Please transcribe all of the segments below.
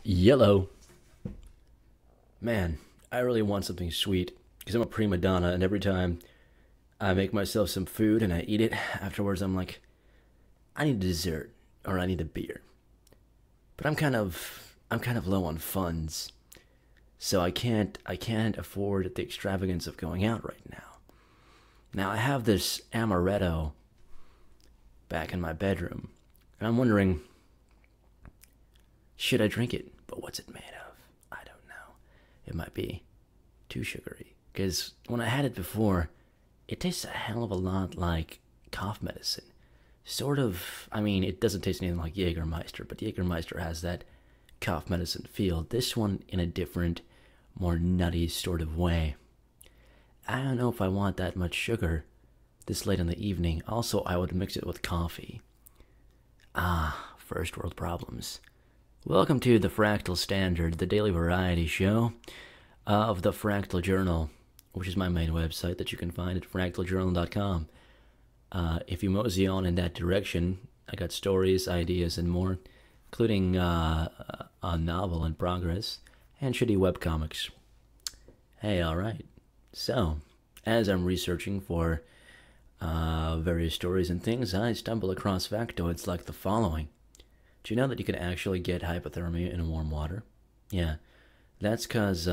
Yellow. Man, I really want something sweet because I'm a prima donna, and every time I make myself some food and I eat it, afterwards I'm like, I need a dessert or I need a beer. But I'm kind of low on funds, so I can't afford the extravagance of going out right now. Now I have this amaretto back in my bedroom, and I'm wondering, should I drink it? But what's it made of? I don't know. It might be too sugary. Because when I had it before, it tastes a hell of a lot like cough medicine. Sort of, I mean, it doesn't taste anything like Jägermeister, but Jägermeister has that cough medicine feel. This one in a different, more nutty sort of way. I don't know if I want that much sugar this late in the evening. Also, I would mix it with coffee. Ah, first world problems. Welcome to the Fractal Standard, the daily variety show of the Fractal Journal, which is my main website that you can find at fractaljournal.com. If you mosey on in that direction, I got stories, ideas, and more, including a novel in progress and shitty webcomics. Hey, alright. So, as I'm researching for various stories and things, I stumble across factoids like the following. Do you know that you can actually get hypothermia in warm water? Yeah, that's because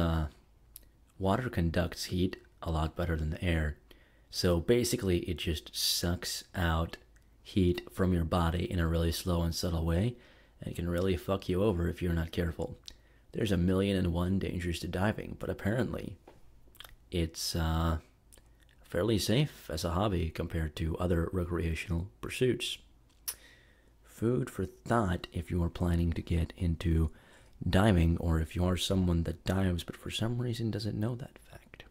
water conducts heat a lot better than the air. So basically, it just sucks out heat from your body in a really slow and subtle way, and it can really fuck you over if you're not careful. There's a million and one dangers to diving, but apparently it's fairly safe as a hobby compared to other recreational pursuits. Food for thought if you are planning to get into diving, or if you are someone that dives but for some reason doesn't know that fact.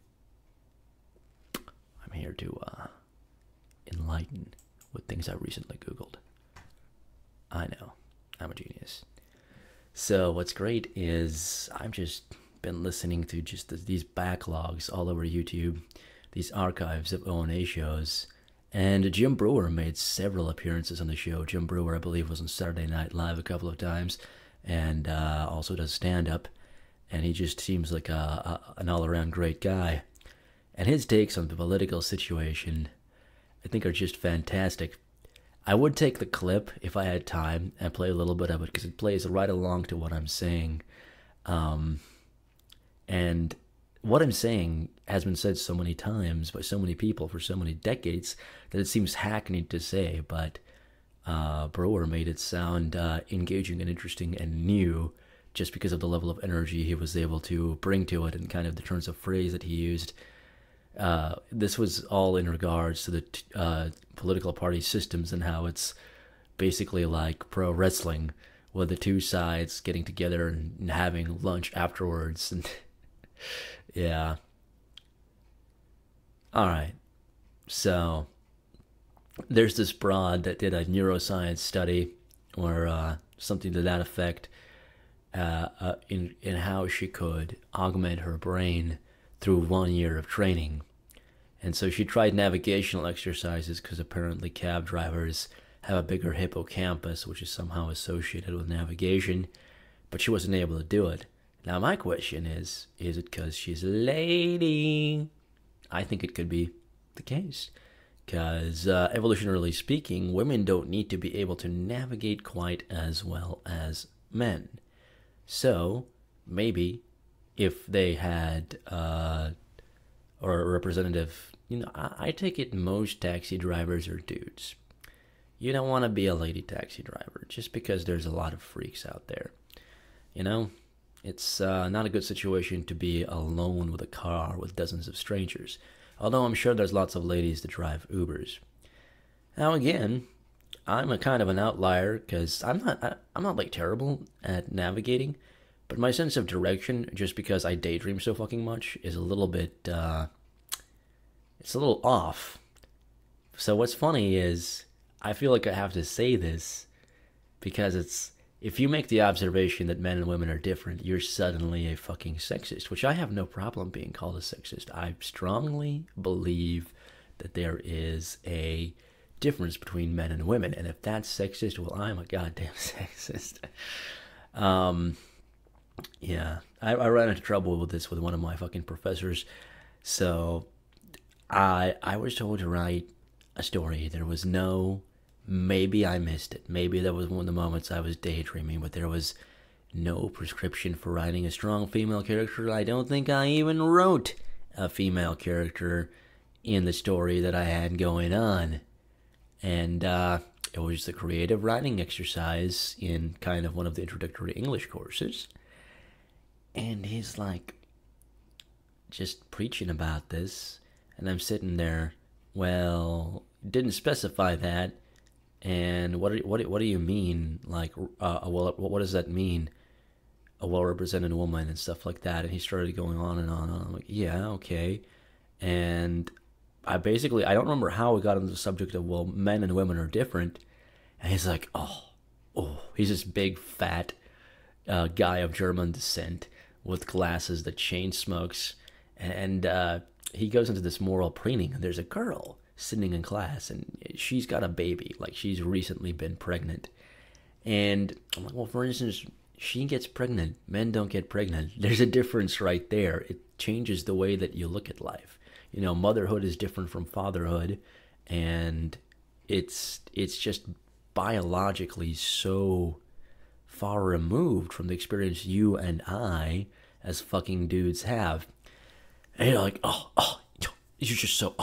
I'm here to enlighten with things I recently Googled. I know, I'm a genius. So what's great is I've just been listening to just these backlogs all over YouTube, these archives of O&A shows. And Jim Brewer made several appearances on the show. Jim Brewer, I believe, was on Saturday Night Live a couple of times, and also does stand-up. And he just seems like an all-around great guy. And his takes on the political situation, I think, are just fantastic. I would take the clip if I had time and play a little bit of it, because it plays right along to what I'm saying. And what I'm saying has been said so many times by so many people for so many decades that it seems hackneyed to say, but Brewer made it sound engaging and interesting and new just because of the level of energy he was able to bring to it and kind of the turns of phrase that he used. This was all in regards to the political party systems and how it's basically like pro wrestling, with the two sides getting together and having lunch afterwards. And yeah. Alright. So, there's this broad that did a neuroscience study, or something to that effect, in how she could augment her brain through 1 year of training. And so she tried navigational exercises because apparently cab drivers have a bigger hippocampus, which is somehow associated with navigation, but she wasn't able to do it. Now my question is it because she's a lady? I think it could be the case. Because evolutionarily speaking, women don't need to be able to navigate quite as well as men. So maybe if they had, or a representative, I take it most taxi drivers are dudes. You don't want to be a lady taxi driver just because there's a lot of freaks out there. It's not a good situation to be alone with a car with dozens of strangers. Although I'm sure there's lots of ladies that drive Ubers. Now again, I'm a kind of an outlier because I'm not like terrible at navigating, but my sense of direction, just because I daydream so fucking much, is a little bit it's a little off. So what's funny is I feel like I have to say this because if you make the observation that men and women are different, you're suddenly a fucking sexist, which I have no problem being called a sexist. I strongly believe that there is a difference between men and women, and if that's sexist, well, I'm a goddamn sexist. Yeah, I ran into trouble with this with one of my fucking professors. So I was told to write a story. There was no, maybe I missed it. Maybe that was one of the moments I was daydreaming, but there was no prescription for writing a strong female character. I don't think I even wrote a female character in the story that I had going on. And it was just a creative writing exercise in kind of one of the introductory English courses. And he's like, just preaching about this. And I'm sitting there, well, didn't specify that. And what do you mean? Like, well, what does that mean? A well-represented woman and stuff like that. And he started going on and on and on. I'm like, yeah, okay. And I don't remember how we got into the subject of, well, men and women are different. And he's like, he's this big, fat guy of German descent with glasses that chain smokes. And he goes into this moral preening. And there's a girl sitting in class, and she's got a baby. Like, she's recently been pregnant. And I'm like, well, for instance, she gets pregnant. Men don't get pregnant. There's a difference right there. It changes the way that you look at life. You know, motherhood is different from fatherhood, and it's just biologically so far removed from the experience you and I as fucking dudes have. And you're like, you're just so,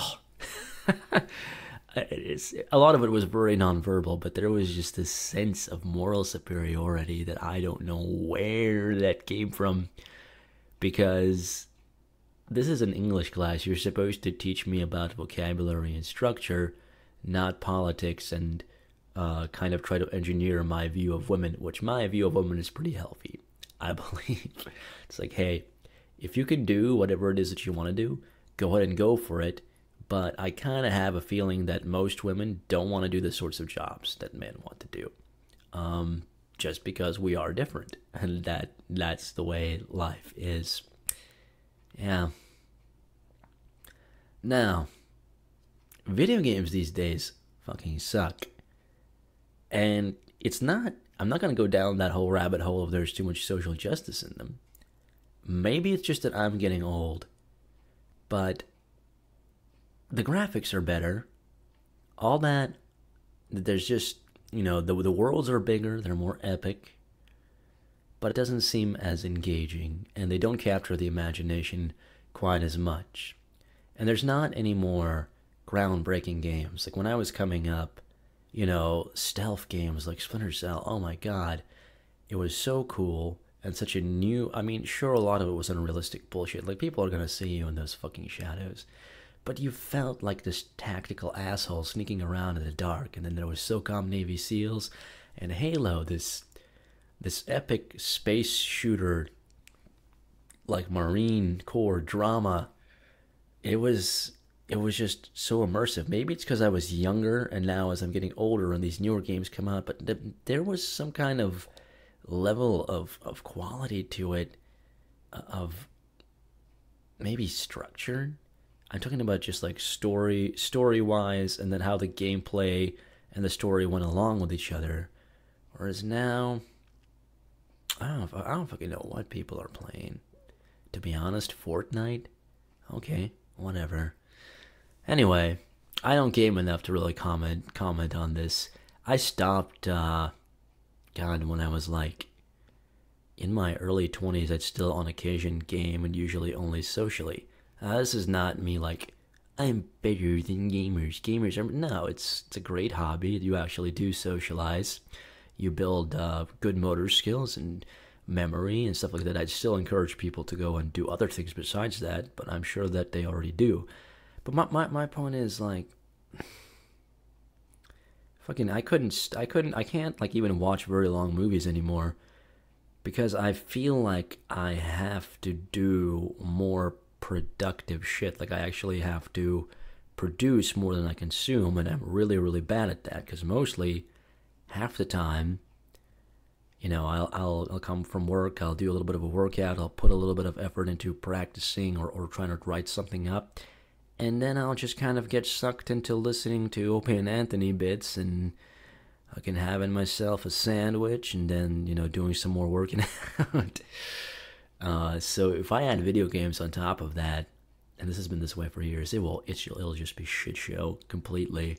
a lot of it was very nonverbal, but there was just this sense of moral superiority that I don't know where that came from, because this is an English class. You're supposed to teach me about vocabulary and structure, not politics, and kind of try to engineer my view of women, which my view of women is pretty healthy, I believe. It's like, hey, if you can do whatever it is that you want to do, go ahead and go for it. But I kind of have a feeling that most women don't want to do the sorts of jobs that men want to do, just because we are different, and that's the way life is. Yeah. Now, video games these days fucking suck. And I'm not going to go down that whole rabbit hole of there's too much social justice in them. Maybe it's just that I'm getting old. But the graphics are better. All that, there's just, the worlds are bigger, they're more epic. But it doesn't seem as engaging, and they don't capture the imagination quite as much. And there's not any more groundbreaking games. Like when I was coming up, stealth games like Splinter Cell, oh my god, it was so cool, and such a new, sure, a lot of it was unrealistic bullshit. Like, people are gonna see you in those fucking shadows. But you felt like this tactical asshole sneaking around in the dark. And then there was SOCOM Navy SEALs and Halo, this epic space shooter, like Marine Corps drama. It was just so immersive. Maybe it's because I was younger, and now as I'm getting older and these newer games come out, but there was some kind of level of quality to it, of maybe structure. I'm talking about just like story-wise, and then how the gameplay and the story went along with each other. Whereas now, I don't fucking know what people are playing. To be honest, Fortnite? Okay, whatever. Anyway, I don't game enough to really comment on this. I stopped, when I was like in my early 20s. I'd still on occasion game, and usually only socially. This is not me like, I'm better than gamers. Gamers are, no, it's a great hobby. You actually do socialize. You build good motor skills and memory and stuff like that. I'd still encourage people to go and do other things besides that, but I'm sure that they already do. But my point is, like, fucking, I can't like even watch very long movies anymore, because I feel like I have to do more productive shit. Like, I actually have to produce more than I consume, and I'm really, really bad at that, because mostly, half the time, I'll come from work, I'll do a little bit of a workout, I'll put a little bit of effort into practicing or trying to write something up, and then I'll just kind of get sucked into listening to Opie and Anthony bits, and I can having myself a sandwich, and then, doing some more working out. So if I add video games on top of that, and this has been this way for years, it'll just be shit show completely,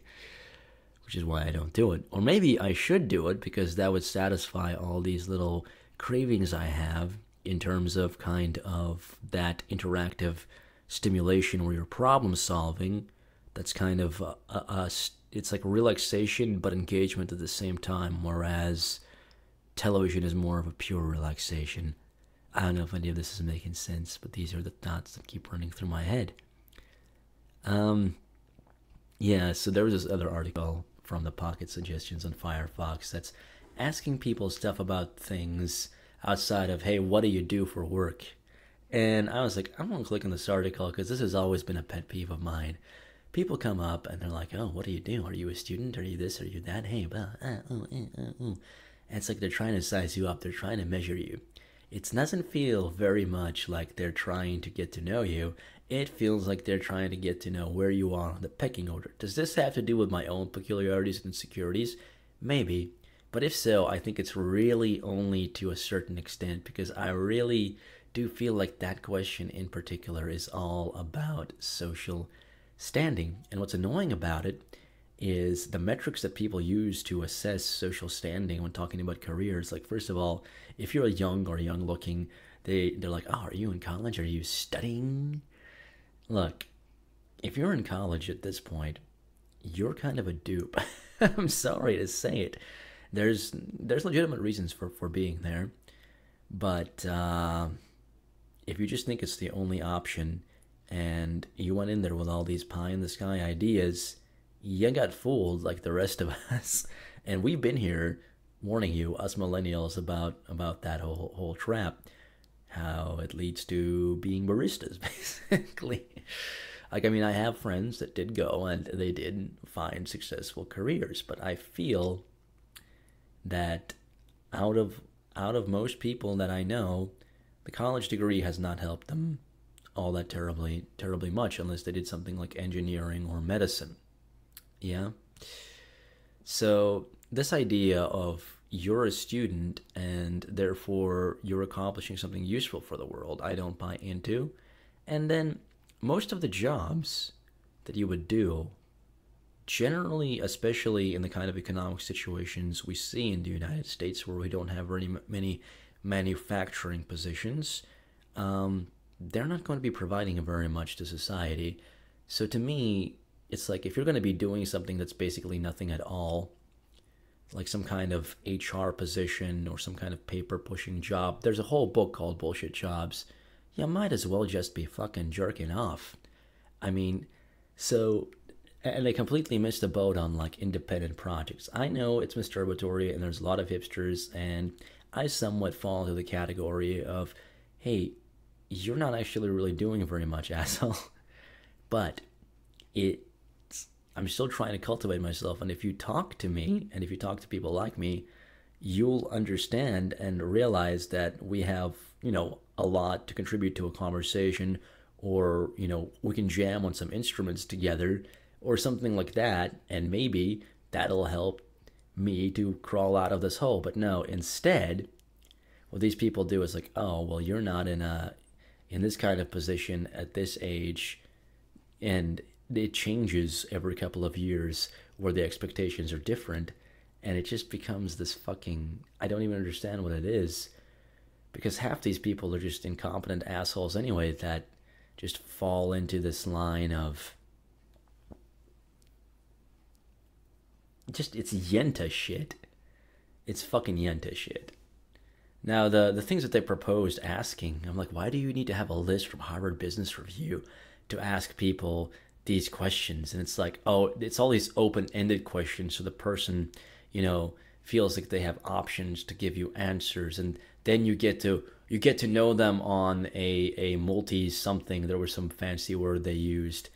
which is why I don't do it. Or maybe I should do it because that would satisfy all these little cravings I have in terms of kind of that interactive stimulation where you're problem solving. That's kind of it's like relaxation but engagement at the same time, whereas television is more of a pure relaxation. I don't know if any of this is making sense, but these are the thoughts that keep running through my head. Um, yeah, so there was this other article from the Pocket Suggestions on Firefox that's asking people stuff about things outside of, hey, what do you do for work? And I was like, I'm going to click on this article because this has always been a pet peeve of mine. People come up and they're like, oh, what do you do? Are you a student? Are you this? Are you that? Hey, blah, And it's like they're trying to size you up. They're trying to measure you. It doesn't feel very much like they're trying to get to know you. It feels like they're trying to get to know where you are on the pecking order. Does this have to do with my own peculiarities and insecurities? Maybe. But if so, I think it's really only to a certain extent because I really do feel like that question in particular is all about social standing. And what's annoying about it is the metrics that people use to assess social standing when talking about careers. Like, first of all, if you're young or young looking, they're like, oh, are you in college? Are you studying? Look, if you're in college at this point, you're kind of a dupe. I'm sorry to say it. There's legitimate reasons for being there, but if you just think it's the only option and you went in there with all these pie in the sky ideas, you got fooled like the rest of us. And we've been here warning you, us millennials, about that whole trap, how it leads to being baristas, basically. Like, I mean, I have friends that did go and they did find successful careers, but I feel that out of most people that I know, the college degree has not helped them all that terribly much, unless they did something like engineering or medicine. Yeah. So this idea of you're a student and therefore you're accomplishing something useful for the world, I don't buy into. And then most of the jobs that you would do, generally, especially in the kind of economic situations we see in the United States where we don't have very many manufacturing positions, they're not going to be providing very much to society. So to me, it's like if you're going to be doing something that's basically nothing at all, like some kind of HR position or some kind of paper pushing job, there's a whole book called Bullshit Jobs. You might as well just be fucking jerking off. I mean, so, and they completely missed the boat on like independent projects. I know it's masturbatory and there's a lot of hipsters, and I somewhat fall into the category of, hey, you're not actually really doing very much, asshole. But I'm still trying to cultivate myself, and if you talk to me, and if you talk to people like me, you'll understand and realize that we have, a lot to contribute to a conversation, or, we can jam on some instruments together, or something like that, and maybe that'll help me to crawl out of this hole. But no, instead, what these people do is like, oh, well, you're not in this kind of position at this age, and it changes every couple of years where the expectations are different, and it just becomes this fucking, I don't even understand what it is, because half these people are just incompetent assholes anyway that just fall into this line of just, it's yenta shit. It's fucking yenta shit. Now, the things that they proposed asking, I'm like, why do you need to have a list from Harvard Business Review to ask people these questions? And it's like, oh, it's all these open-ended questions, so the person, feels like they have options to give you answers, and then you get to know them on a multi-something. There was some fancy word they used,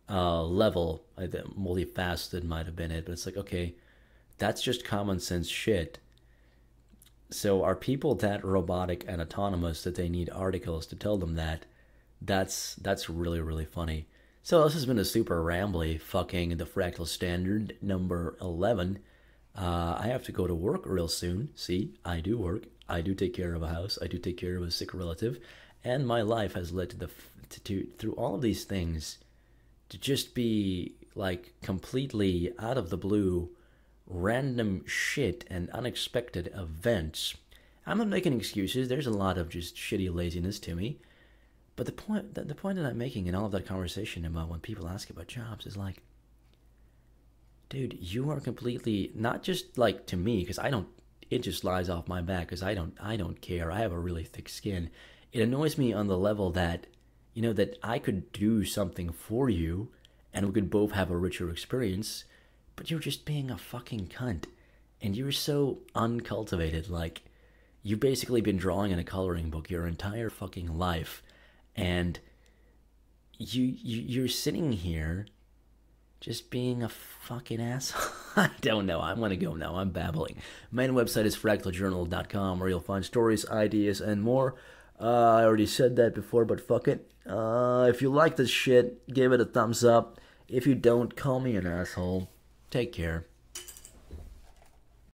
level. Multifaceted might have been it, but it's like, okay, that's just common sense shit. So are people that robotic and autonomous that they need articles to tell them that? That's really, really funny. So this has been a super rambly fucking the Fractal Standard number 11. I have to go to work real soon. See, I do work. I do take care of a house. I do take care of a sick relative, and my life has led to through all of these things to just be like completely out of the blue, random shit and unexpected events. I'm not making excuses. There's a lot of just shitty laziness to me. But the point that I'm making in all of that conversation about when people ask about jobs is like, dude, you are completely not just like to me because I don't. It just lies off my back because I don't care. I have a really thick skin. It annoys me on the level that, that I could do something for you, and we could both have a richer experience. But you're just being a fucking cunt, and you're so uncultivated. Like, you've basically been drawing in a coloring book your entire fucking life, and you're sitting here just being a fucking asshole. I don't know. I'm gonna go now. I'm babbling. Main website is fractaljournal.com, where you'll find stories, ideas, and more. I already said that before, but fuck it. If you like this shit, give it a thumbs up. If you don't, call me an asshole. Take care.